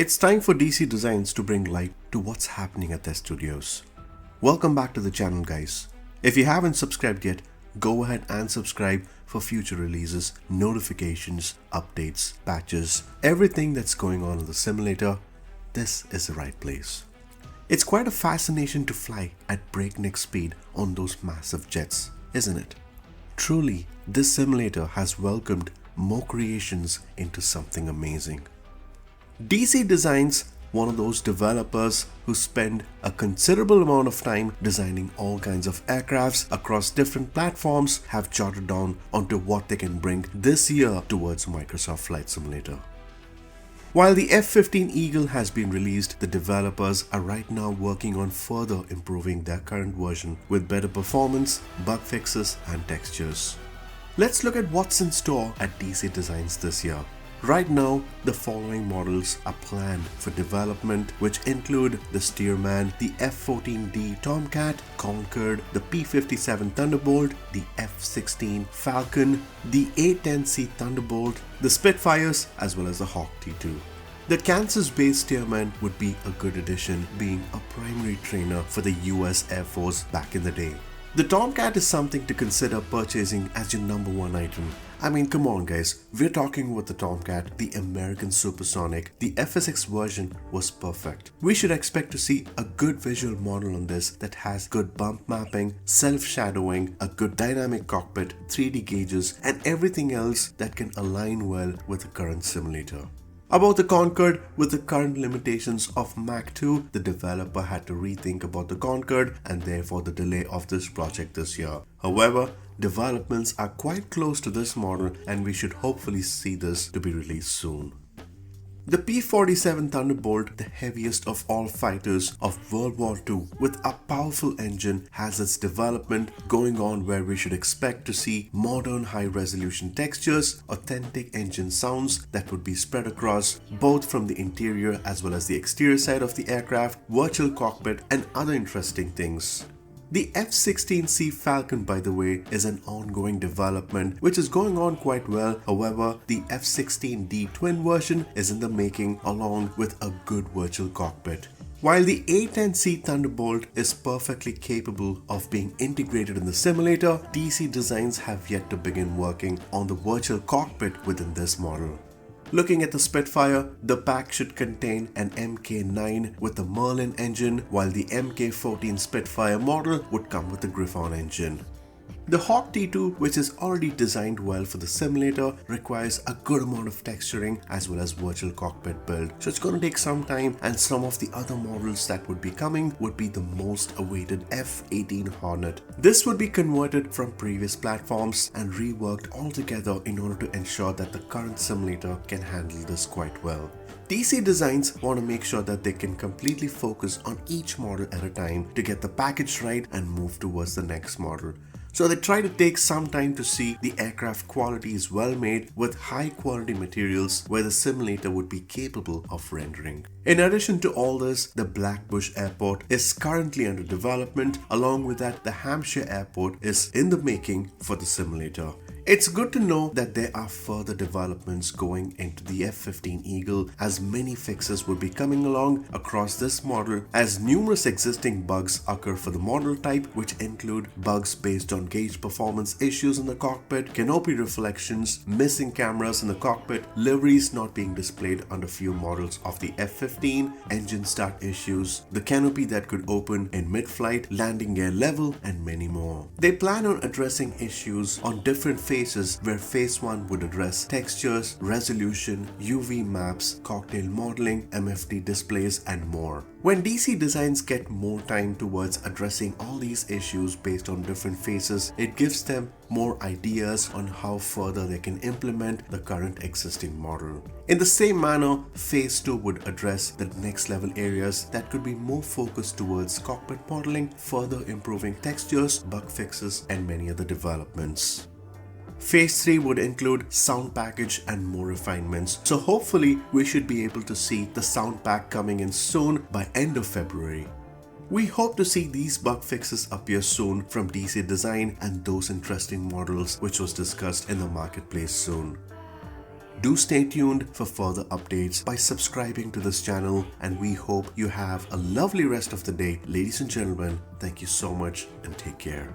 It's time for DC Designs to bring light to what's happening at their studios. Welcome back to the channel, guys. If you haven't subscribed yet, go ahead and subscribe for future releases, notifications, updates, patches, everything that's going on in the simulator. This is the right place. It's quite a fascination to fly at breakneck speed on those massive jets, isn't it? Truly, this simulator has welcomed more creations into something amazing. DC Designs, one of those developers who spend a considerable amount of time designing all kinds of aircrafts across different platforms, have jotted down onto what they can bring this year towards Microsoft Flight Simulator. While the F-15 Eagle has been released, the developers are right now working on further improving their current version with better performance, bug fixes and textures. Let's look at what's in store at DC Designs this year. Right now, the following models are planned for development, which include the Stearman, the F-14D Tomcat, Concorde, the P-47 Thunderbolt, the F-16 Falcon, the A-10C Thunderbolt, the Spitfires, as well as the Hawk T2. The Kansas-based Stearman would be a good addition, being a primary trainer for the US Air Force back in the day. The Tomcat is something to consider purchasing as your #1 item. I mean, come on guys, we're talking about the Tomcat, the American supersonic. The FSX version was perfect. We should expect to see a good visual model on this that has good bump mapping, self-shadowing, a good dynamic cockpit, 3D gauges, and everything else that can align well with the current simulator. About the Concorde, with the current limitations of Mach 2, the developer had to rethink about the Concorde and therefore the delay of this project this year. However, developments are quite close to this model and we should hopefully see this to be released soon. The P-47 Thunderbolt, the heaviest of all fighters of World War II with a powerful engine, has its development going on where we should expect to see modern high-resolution textures, authentic engine sounds that would be spread across both from the interior as well as the exterior side of the aircraft, virtual cockpit and other interesting things. The F-16C Falcon, by the way, is an ongoing development which is going on quite well. However, the F-16D twin version is in the making along with a good virtual cockpit. While the A-10C Thunderbolt is perfectly capable of being integrated in the simulator, DC Designs have yet to begin working on the virtual cockpit within this model. Looking at the Spitfire, the pack should contain an Mk9 with the Merlin engine, while the Mk14 Spitfire model would come with the Griffon engine. The Hawk T2, which is already designed well for the simulator, requires a good amount of texturing as well as virtual cockpit build, so it's going to take some time, and some of the other models that would be coming would be the most awaited F-18 Hornet. This would be converted from previous platforms and reworked altogether in order to ensure that the current simulator can handle this quite well. DC Designs want to make sure that they can completely focus on each model at a time to get the package right and move towards the next model. So they try to take some time to see the aircraft quality is well made with high quality materials where the simulator would be capable of rendering. In addition to all this, the Blackbushe Airport is currently under development. Along with that, the Hampshire Airport is in the making for the simulator. It's good to know that there are further developments going into the F-15 Eagle, as many fixes will be coming along across this model, as numerous existing bugs occur for the model type, which include bugs based on gauge performance issues in the cockpit, canopy reflections, missing cameras in the cockpit, liveries not being displayed on a few models of the F-15, engine start issues, the canopy that could open in mid-flight, landing gear level, and many more. They plan on addressing issues on different phases, where phase 1 would address textures, resolution, UV maps, cocktail modeling, MFD displays, and more. When DC Designs get more time towards addressing all these issues based on different phases, it gives them more ideas on how further they can implement the current existing model. In the same manner, phase 2 would address the next level areas that could be more focused towards cockpit modeling, further improving textures, bug fixes, and many other developments. Phase 3 would include sound package and more refinements, so hopefully we should be able to see the sound pack coming in soon by end of February. We hope to see these bug fixes appear soon from DC Design and those interesting models which was discussed in the marketplace soon. Do stay tuned for further updates by subscribing to this channel, and we hope you have a lovely rest of the day. Ladies and gentlemen, thank you so much and take care.